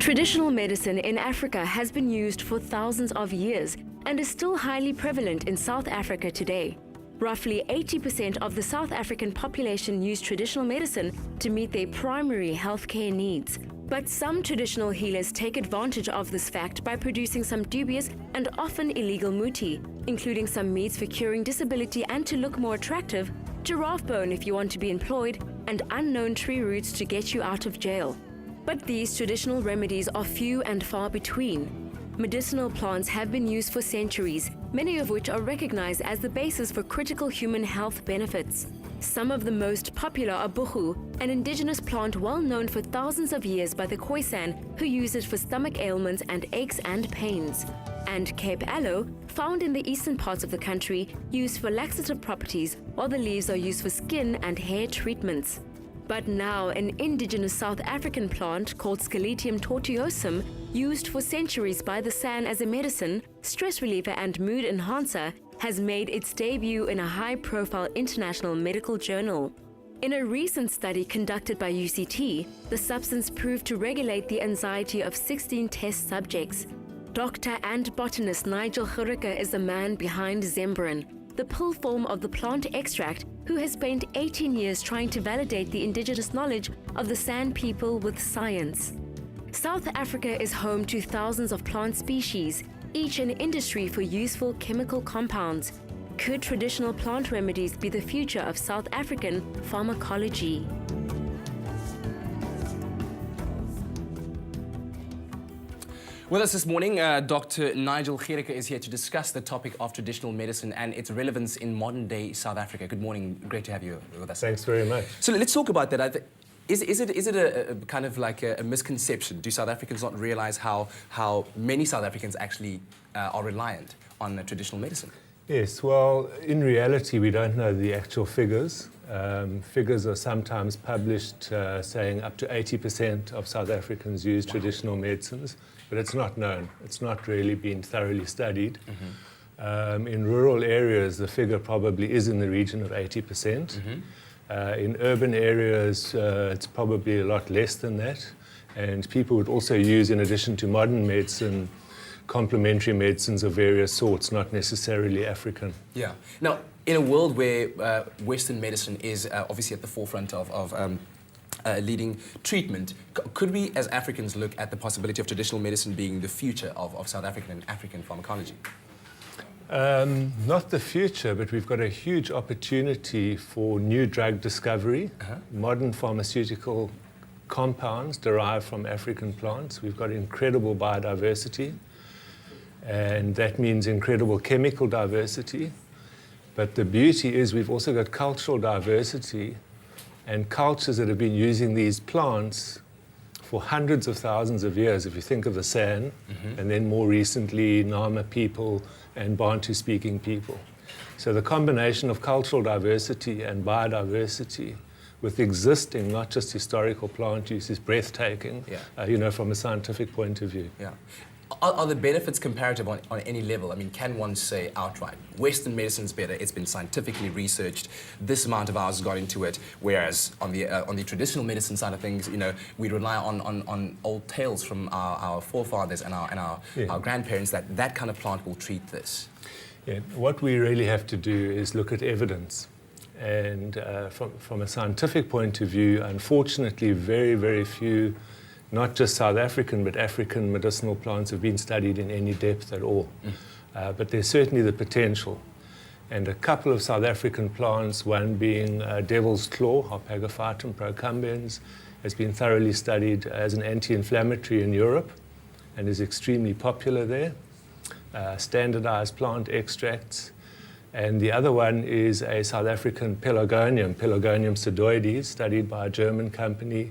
Traditional medicine in Africa has been used for thousands of years and is still highly prevalent in South Africa today. Roughly 80% of the South African population use traditional medicine to meet their primary healthcare needs. But some traditional healers take advantage of this fact by producing some dubious and often illegal muti, including some meats for curing disability and to look more attractive, giraffe bone if you want to be employed, and unknown tree roots to get you out of jail. But these traditional remedies are few and far between. Medicinal plants have been used for centuries, many of which are recognized as the basis for critical human health benefits. Some of the most popular are buchu, an indigenous plant well known for thousands of years by the Khoisan, who use it for stomach ailments and aches and pains. And Cape aloe, found in the eastern parts of the country, used for laxative properties, while the leaves are used for skin and hair treatments. But now an indigenous South African plant called Scaletium tortuosum, used for centuries by the San as a medicine, stress reliever and mood enhancer, has made its debut in a high-profile international medical journal. In a recent study conducted by UCT, the substance proved to regulate the anxiety of 16 test subjects. Doctor and botanist Nigel Gericke is the man behind Zembrin, the pill form of the plant extract, who has spent 18 years trying to validate the indigenous knowledge of the San people with science. South Africa is home to thousands of plant species, each an industry for useful chemical compounds. Could traditional plant remedies be the future of South African pharmacology? With us this morning, Dr. Nigel Gericke is here to discuss the topic of traditional medicine and its relevance in modern-day South Africa. Good morning. Great to have you with us. Thanks very much. So let's talk about that. Is it a kind of like a misconception? Do South Africans not realize how many South Africans actually are reliant on traditional medicine? Yes, well, in reality, we don't know the actual figures. Figures are sometimes published saying up to 80% of South Africans use traditional medicines, but it's not known. It's not really been thoroughly studied. In rural areas, the figure probably is in the region of 80%. In urban areas, it's probably a lot less than that. And people would also use, in addition to modern medicine, complementary medicines of various sorts, not necessarily African. Yeah. Now, in a world where Western medicine is obviously at the forefront of leading treatment, could we as Africans look at the possibility of traditional medicine being the future of South African and African pharmacology? Not the future, but we've got a huge opportunity for new drug discovery, modern pharmaceutical compounds derived from African plants. We've got incredible biodiversity, and that means incredible chemical diversity. But the beauty is we've also got cultural diversity and cultures that have been using these plants for hundreds of thousands of years, if you think of the San, and then more recently Nama people and Bantu-speaking people. So the combination of cultural diversity and biodiversity with existing, not just historical plant use, is breathtaking, from a scientific point of view. Yeah. Are the benefits comparative on any level? I mean, can one say outright, Western medicine's better, it's been scientifically researched, this amount of hours got into it, whereas on the traditional medicine side of things, we rely on old tales from our forefathers and our grandparents that kind of plant will treat this? Yeah. What we really have to do is look at evidence. And from a scientific point of view, unfortunately, very, very few, not just South African, but African medicinal plants have been studied in any depth at all. But there's certainly the potential. And a couple of South African plants, one being devil's claw, Harpagophytum procumbens, has been thoroughly studied as an anti-inflammatory in Europe and is extremely popular there. Standardized plant extracts. And the other one is a South African Pelargonium pseudoides, studied by a German company,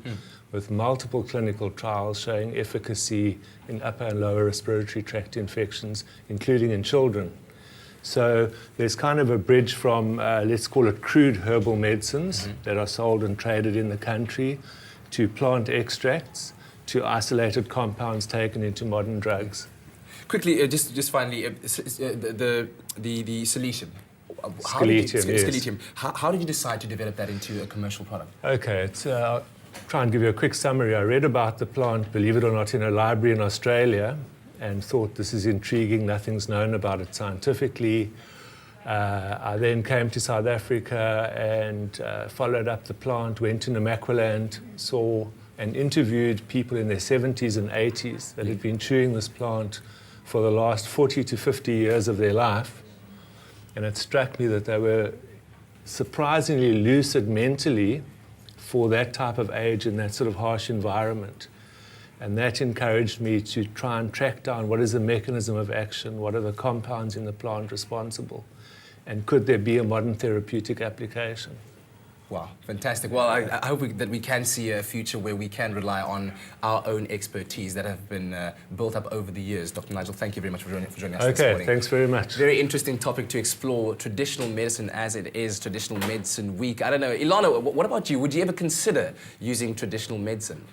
with multiple clinical trials showing efficacy in upper and lower respiratory tract infections, including in children. So there's kind of a bridge from, let's call it crude herbal medicines that are sold and traded in the country, to plant extracts, to isolated compounds taken into modern drugs. Quickly, just finally, the Scaletium. Scaletium, yes. Scaletium. How did you decide to develop that into a commercial product? Okay, it's try and give you a quick summary. I read about the plant, believe it or not, in a library in Australia and thought this is intriguing, nothing's known about it scientifically. I then came to South Africa and followed up the plant, went to Namaqualand, saw and interviewed people in their 70s and 80s that had been chewing this plant for the last 40 to 50 years of their life. And it struck me that they were surprisingly lucid mentally for that type of age in that sort of harsh environment. And that encouraged me to try and track down what is the mechanism of action, what are the compounds in the plant responsible, and could there be a modern therapeutic application? Wow, fantastic. Well, I hope that we can see a future where we can rely on our own expertise that have been built up over the years. Dr. Nigel, thank you very much for joining us this morning. Okay, thanks very much. Very interesting topic to explore, traditional medicine as it is, Traditional Medicine Week. I don't know, Ilana, what about you? Would you ever consider using traditional medicine?